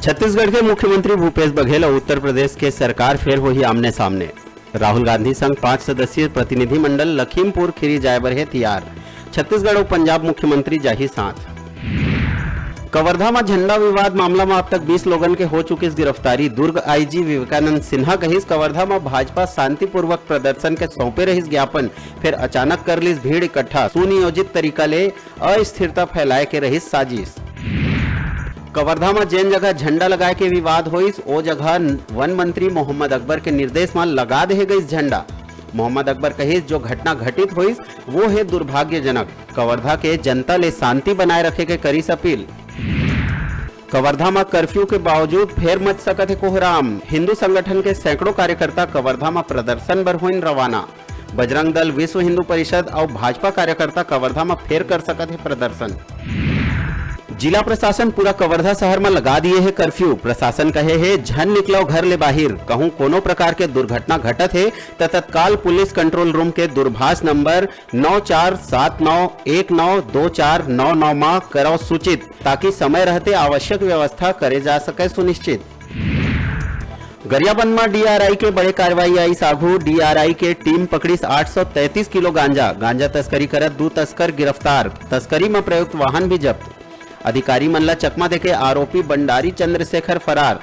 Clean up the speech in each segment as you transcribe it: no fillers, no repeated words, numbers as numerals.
छत्तीसगढ़ के मुख्यमंत्री भूपेश बघेल और उत्तर प्रदेश के सरकार फिर हुई आमने सामने। राहुल गांधी संग 5 सदस्यीय प्रतिनिधिमंडल लखीमपुर खीरी जाए बर है तैयार। छत्तीसगढ़ और पंजाब मुख्यमंत्री जाही साथ। कवर्धा में झंडा विवाद मामला में अब तक 20 लोगन के हो चुकी गिरफ्तारी। दुर्ग आईजी विवेकानंद सिन्हा कहिस कवर्धा में भाजपा शांतिपूर्वक प्रदर्शन के सौंपे रहिस ज्ञापन, फिर अचानक कर लीस भीड़ इकट्ठा। सुनियोजित तरीका ले अस्थिरता फैलाए के रहिस साजिश। कवर्धा में जेन जगह झंडा लगाए के विवाद होइस ओ जगह वन मंत्री मोहम्मद अकबर के निर्देश में लगा दे गई झंडा। मोहम्मद अकबर कहिस जो घटना घटित होइस वो है दुर्भाग्यजनक। कवर्धा के जनता ले शांति बनाए रखे के करीस अपील। कवर्धा में कर्फ्यू के बावजूद फेर मच सकत है कोहराम। हिंदू संगठन के सैकड़ों कार्यकर्ता कवर्धा में प्रदर्शन बर हुइन रवाना। बजरंग दल, विश्व हिंदू परिषद और भाजपा कार्यकर्ता कवर्धा में फेर कर सकत है प्रदर्शन। जिला प्रशासन पूरा कवर्धा शहर में लगा दिए है कर्फ्यू। प्रशासन कहे है झन निकलो घर ले बाहिर। कहूं कोनो प्रकार के दुर्घटना घटत है तो तत्काल पुलिस कंट्रोल रूम के दूरभाष नंबर 9479192499 में करो सूचित, ताकि समय रहते आवश्यक व्यवस्था करे जा सके सुनिश्चित। गरियाबंद में डीआरआई के बड़े कार्रवाई आई सागू। डीआरआई के टीम पकड़ी 833 किलो गांजा तस्करी करत 2 तस्कर गिरफ्तार। तस्करी में प्रयुक्त वाहन भी जब्त। अधिकारी मन ला चकमा देके आरोपी बंडारी चंद्रशेखर फरार।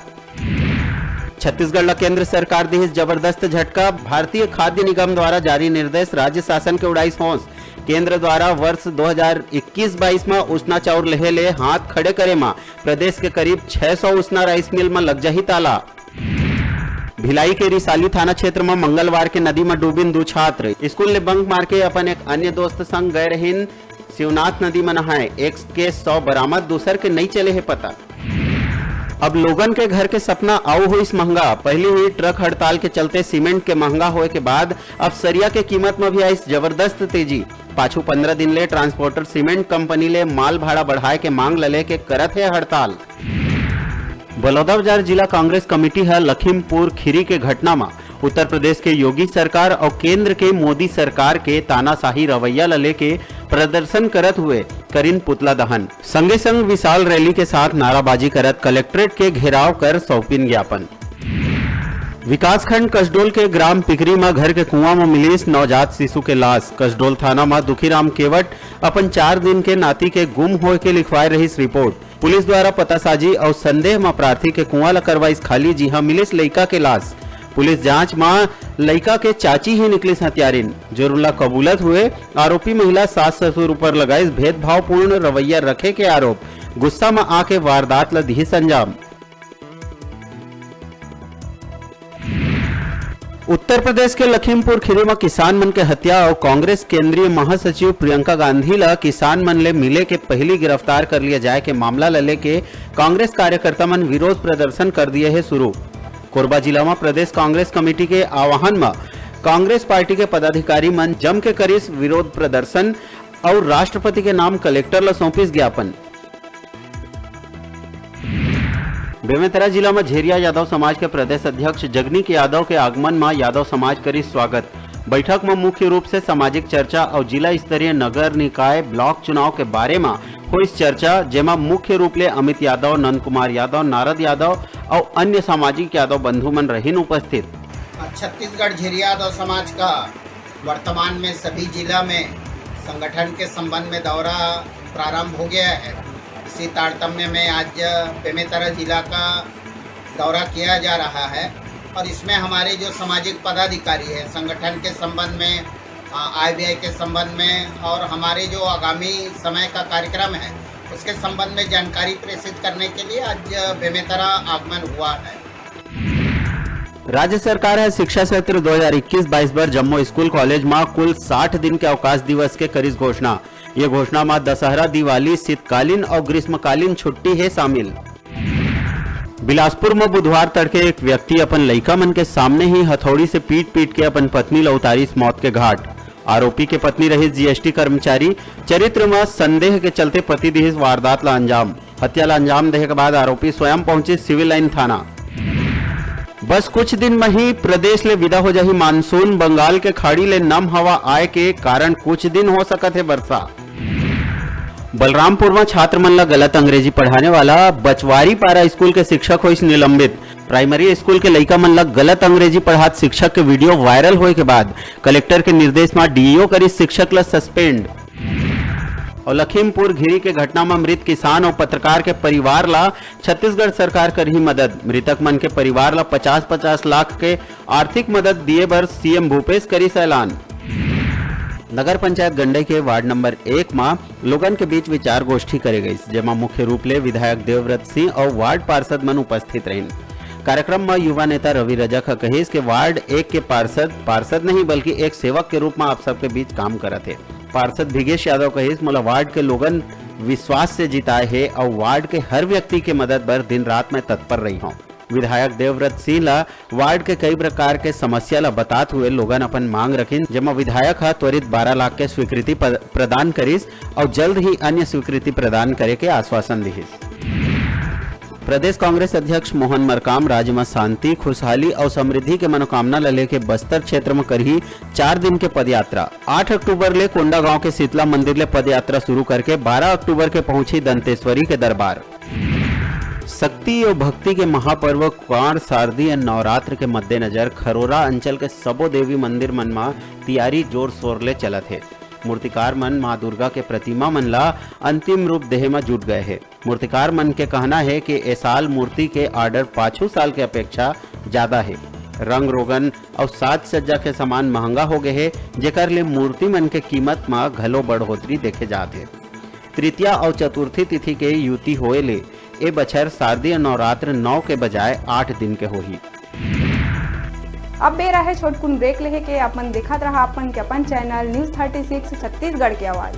छत्तीसगढ़ ला केंद्र सरकार दी जबरदस्त झटका। भारतीय खाद्य निगम द्वारा जारी निर्देश राज्य शासन के उड़ाई होंस। केंद्र द्वारा वर्ष 2021-22 में उसना चाउर लेहे ले हाथ खड़े करे में प्रदेश के करीब 600 उसना राइस मिल में लग जाही ताला। भिलाई के रिसाली थाना क्षेत्र में मंगलवार के नदी में डूबिन 2 छात्र। स्कूल ने बंक मार के अपन एक अन्य दोस्त संग गए रहीन शिवनाथ नदी में नहाए। एक के 100 बरामद, दूसर के नहीं चले है पता। अब लोगन के घर के सपना आऊ हुई महंगा। पहली हुई ट्रक हड़ताल के चलते सीमेंट के महंगा होए के बाद अब सरिया के कीमत में भी आई जबरदस्त तेजी। पाछू 15 दिन ले ट्रांसपोर्टर सीमेंट कंपनी ले माल भाड़ा बढ़ाए के मांग लले के करत है हड़ताल। बलौदाबाजार जिला कांग्रेस कमेटी है लखीमपुर खीरी के घटना में उत्तर प्रदेश के योगी सरकार और केंद्र के मोदी सरकार के तानाशाही रवैया लले के प्रदर्शन करत हुए करीन पुतला दहन। संगे संग विशाल रैली के साथ नाराबाजी करत कलेक्ट्रेट के घेराव कर सौंपिन ज्ञापन। विकासखंड कसडोल के ग्राम पिकरी में घर के कुआं में मिलीस नवजात शिशु के लाश। कसडोल थाना में दुखीराम केवट अपन 4 दिन के नाती के गुम होए के लिखवाए रहीस रिपोर्ट। पुलिस द्वारा पतासाजी और संदेह में प्रार्थी के कुआं ला करवाइस खाली, जी हाँ मिलिस लइका के लाश। पुलिस जांच में लइका के चाची ही निकली हत्यारिन। जोरुला कबूलत हुए आरोपी महिला सास ससुर ऊपर लगाइस भेदभावपूर्ण रवैया रखे के आरोप। गुस्सा में आके वारदात ला दी अंजाम। उत्तर प्रदेश के लखीमपुर खीरी में किसान मन के हत्या और कांग्रेस केंद्रीय महासचिव प्रियंका गांधी ला किसान मन ले मिले के पहली गिरफ्तार कर लिया जाए के मामला लले के कांग्रेस कार्यकर्ता मन विरोध प्रदर्शन कर दिए है शुरू। कोरबा जिला में प्रदेश कांग्रेस कमेटी के आह्वान में कांग्रेस पार्टी के पदाधिकारी मन जम के करीस विरोध प्रदर्शन और राष्ट्रपति के नाम कलेक्टर ला सौंपिस ज्ञापन। बेमेतरा जिला में झेरिया यादव समाज के प्रदेश अध्यक्ष जगनीक यादव के आगमन में यादव समाज करी स्वागत। बैठक में मुख्य रूप से सामाजिक चर्चा और जिला स्तरीय नगर निकाय ब्लॉक चुनाव के बारे में हुई चर्चा, जेमा मुख्य रूप ले अमित यादव, नंद कुमार यादव, नारद यादव और अन्य सामाजिक यादव बंधु मन रहीन उपस्थित। छत्तीसगढ़ झेरिया यादव समाज का वर्तमान में सभी जिला में संगठन के संबंध में दौरा प्रारंभ हो गया है। इसी तारतम्य में आज बेमेतरा जिला का दौरा किया जा रहा है और इसमें हमारे जो सामाजिक पदाधिकारी है संगठन के संबंध में, आय व्यय के संबंध में और हमारे जो आगामी समय का कार्यक्रम है उसके संबंध में जानकारी प्रेषित करने के लिए आज बेमेतरा आगमन हुआ है। राज्य सरकार है शिक्षा सत्र 2021-22 पर जम्मू स्कूल कॉलेज में कुल 60 दिन के अवकाश दिवस के करीस घोषणा। ये घोषणा में दशहरा, दिवाली, शीतकालीन और ग्रीष्मकालीन छुट्टी है शामिल। बिलासपुर में बुधवार तड़के एक व्यक्ति अपन लइका मन के सामने ही हथौड़ी से पीट के अपन पत्नी ला उतारिस मौत के घाट। आरोपी के पत्नी रही जीएसटी कर्मचारी। चरित्र में संदेह के चलते पति दिहिस वारदात ला अंजाम। हत्या ला अंजाम देने के बाद आरोपी स्वयं पहुंचे सिविल लाइन थाना। बस कुछ दिन में ही प्रदेश ले विदा हो जाही मानसून। बंगाल के खाड़ी ले नम हवा आए के कारण कुछ दिन हो सकत है वर्षा। बलरामपुर में छात्र मन ला गलत अंग्रेजी पढ़ाने वाला बचवारी पारा स्कूल के शिक्षक होइस निलंबित। प्राइमरी स्कूल के लइका मन ला गलत अंग्रेजी पढ़ात शिक्षक के वीडियो वायरल होए के बाद कलेक्टर के निर्देश में डीईओ करी शिक्षक ला सस्पेंड। और लखीमपुर घिरी के घटना में मृत किसान और पत्रकार के परिवार ला छत्तीसगढ़ सरकार करही मदद। मृतक मन के परिवार ला 50-50 लाख के आर्थिक मदद दिए बर सीएम भूपेश करिस ऐलान। नगर पंचायत गंडई के वार्ड नंबर 1 में लोगन के बीच विचार गोष्ठी करे गई, जेमा मुख्य रूप ले विधायक देवव्रत सिंह और वार्ड पार्षद मन उपस्थित रहिन। कार्यक्रम में युवा नेता रवि रजक कहिस के वार्ड 1 के पार्षद नहीं बल्कि एक सेवक के रूप में आप सबके बीच काम करत है। पार्षद भिगेश यादव कहिस मोला वार्ड के लोगन विश्वास से जिताए है और वार्ड के हर व्यक्ति के मदद बर दिन रात में तत्पर रही हूँ। विधायक देवव्रत सिंह ला वार्ड के कई प्रकार के समस्या ला बताते हुए लोगन अपन मांग रखिन, जेमा विधायक त्वरित 12 लाख के स्वीकृति प्रदान करिस और जल्द ही अन्य स्वीकृति प्रदान करे के आश्वासन दिहिस। प्रदेश कांग्रेस अध्यक्ष मोहन मरकाम राज्य में शांति, खुशहाली और समृद्धि के मनोकामना ला लेके बस्तर क्षेत्र में करही 4 दिन के पदयात्रा। 8 अक्टूबर ले कोंडा गांव के शीतला मंदिर ले पदयात्रा शुरू करके 12 अक्टूबर के पहुंची दंतेश्वरी के दरबार। शक्ति और भक्ति के महापर्व क्वार शारदीय और नवरात्र के मद्देनजर खरोरा अंचल के सबो देवी मंदिर मन में तैयारी जोर शोर ले चलत है। मूर्तिकार मन मां दुर्गा के प्रतिमा मन ला अंतिम रूप देहे में जुट गए हैं। मूर्तिकार मन के कहना है कि इस साल मूर्ति के ऑर्डर 5 साल के अपेक्षा ज्यादा है। रंग रोगन और साज सज्जा के सामान महंगा हो गए है, जेकर ले मूर्ति मन के कीमत में घलो बढ़ोतरी देखे जाते। तृतीया और चतुर्थी तिथि के युति होए ले ए बछर शारदीय नवरात्र 9 के बजाय 8 दिन के होही। अब बेरा है छोटकुन ब्रेक लेहे के अपन देखत रहा अपन चैनल न्यूज़ 36 छत्तीसगढ़ की आवाज।